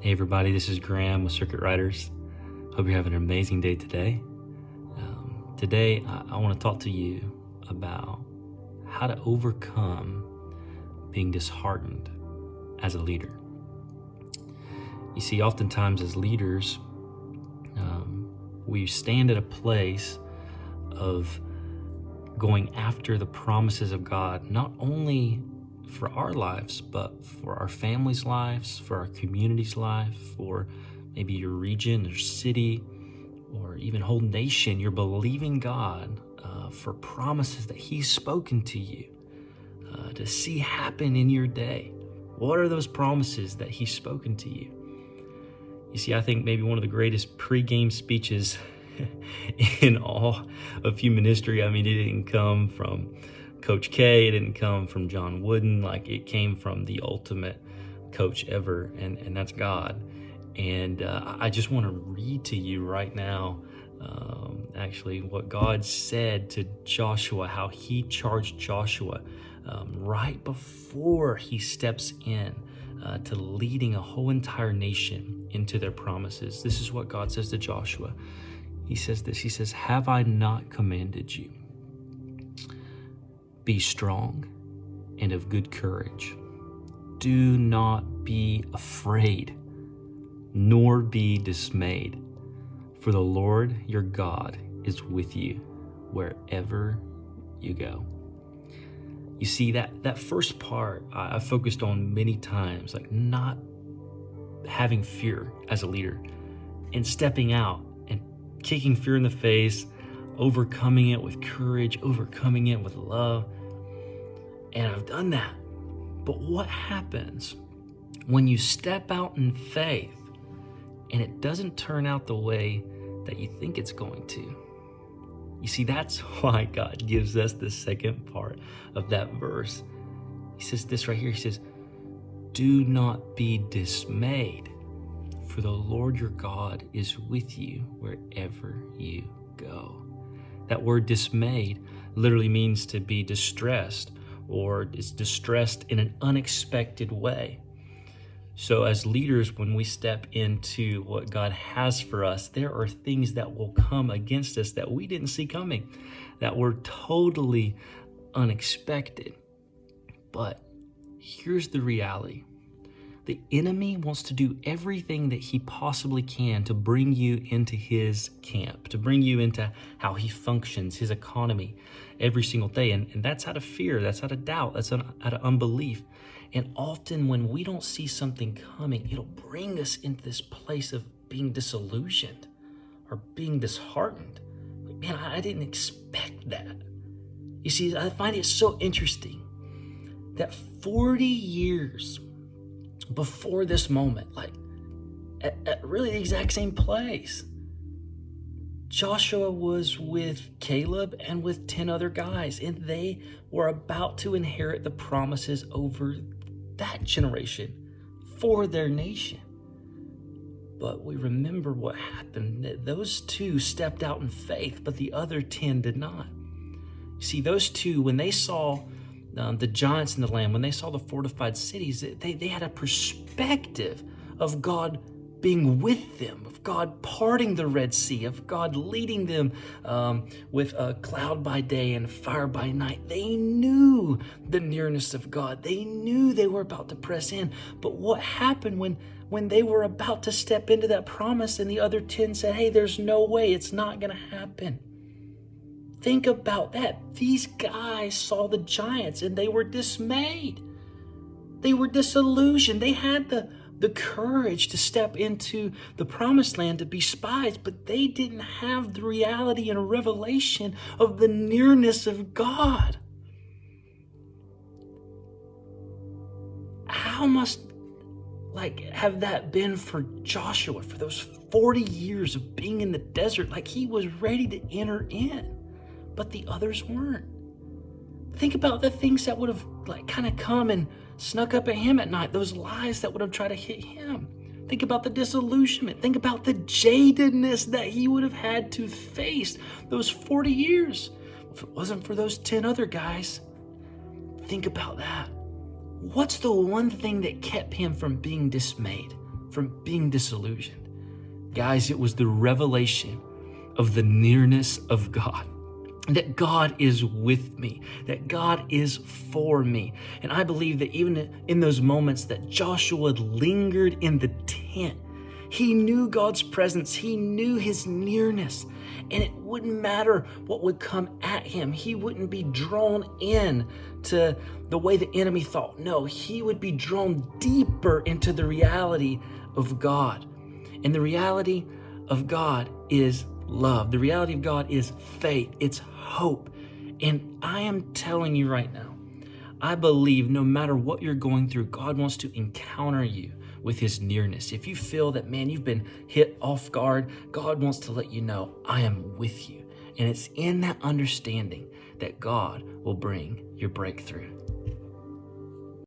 Hey everybody, this is Graham with Circuit Riders. Hope you're having an amazing day today. Today I want to talk to you about how to overcome being disheartened as a leader. You see, oftentimes as leaders, we stand at a place of going after the promises of God, not only for our lives, but for our families' lives, for our community's life, for maybe your region or city, or even whole nation. You're believing God for promises that He's spoken to you to see happen in your day. What are those promises that He's spoken to you? You see, I think maybe one of the greatest pre-game speeches in all of human history. I mean, it didn't come from Coach K, it didn't come from John Wooden, like it came from the ultimate coach ever, and that's God. And I just want to read to you right now, actually, what God said to Joshua, how He charged Joshua right before he steps in to leading a whole entire nation into their promises. This is what God says to Joshua. He says this, He says, "Have I not commanded you? Be strong and of good courage. Do not be afraid, nor be dismayed, for the Lord your God is with you wherever you go." You see, that first part I focused on many times, like not having fear as a leader and stepping out and kicking fear in the face, overcoming it with courage, overcoming it with love. And I've done that. But what happens when you step out in faith and it doesn't turn out the way that you think it's going to? You see, that's why God gives us the second part of that verse. He says this right here. He says, "Do not be dismayed, for the Lord your God is with you wherever you go." That word dismayed literally means to be distressed, or is distressed in an unexpected way. So as leaders, when we step into what God has for us, there are things that will come against us that we didn't see coming, that were totally unexpected. But here's the reality. The enemy wants to do everything that he possibly can to bring you into his camp, to bring you into how he functions, his economy every single day. And that's out of fear, that's out of doubt, that's out of unbelief. And often when we don't see something coming, it'll bring us into this place of being disillusioned or being disheartened. Like, man, I didn't expect that. You see, I find it so interesting that 40 years before this moment, like at really the exact same place, Joshua was with Caleb and with 10 other guys, and they were about to inherit the promises over that generation for their nation. But we remember what happened. Those two stepped out in faith, but the other 10 did not. You see, those two, when they saw the giants in the land, when they saw the fortified cities, they had a perspective of God being with them, of God parting the Red Sea, of God leading them with a cloud by day and fire by night. They knew the nearness of God. They knew they were about to press in. But what happened when they were about to step into that promise and the other 10 said, "Hey, there's no way, it's not going to happen"? Think about that. These guys saw the giants and they were dismayed. They were disillusioned. They had the courage to step into the promised land to be spies, but they didn't have the reality and revelation of the nearness of God. How must have that been for Joshua for those 40 years of being in the desert? Like, he was ready to enter in, but the others weren't. Think about the things that would have kind of come and snuck up at him at night, those lies that would have tried to hit him. Think about the disillusionment. Think about the jadedness that he would have had to face those 40 years. If it wasn't for those 10 other guys, think about that. What's the one thing that kept him from being dismayed, from being disillusioned. Guys, it was the revelation of the nearness of God. That God is with me, that God is for me. And I believe that even in those moments that Joshua lingered in the tent, he knew God's presence, he knew his nearness, and it wouldn't matter what would come at him. He wouldn't be drawn in to the way the enemy thought. No, he would be drawn deeper into the reality of God. And the reality of God is love. The reality of God is faith. It's hope. And I am telling you right now, I believe no matter what you're going through, God wants to encounter you with his nearness. If you feel that, man, you've been hit off guard, God wants to let you know, I am with you. And it's in that understanding that God will bring your breakthrough.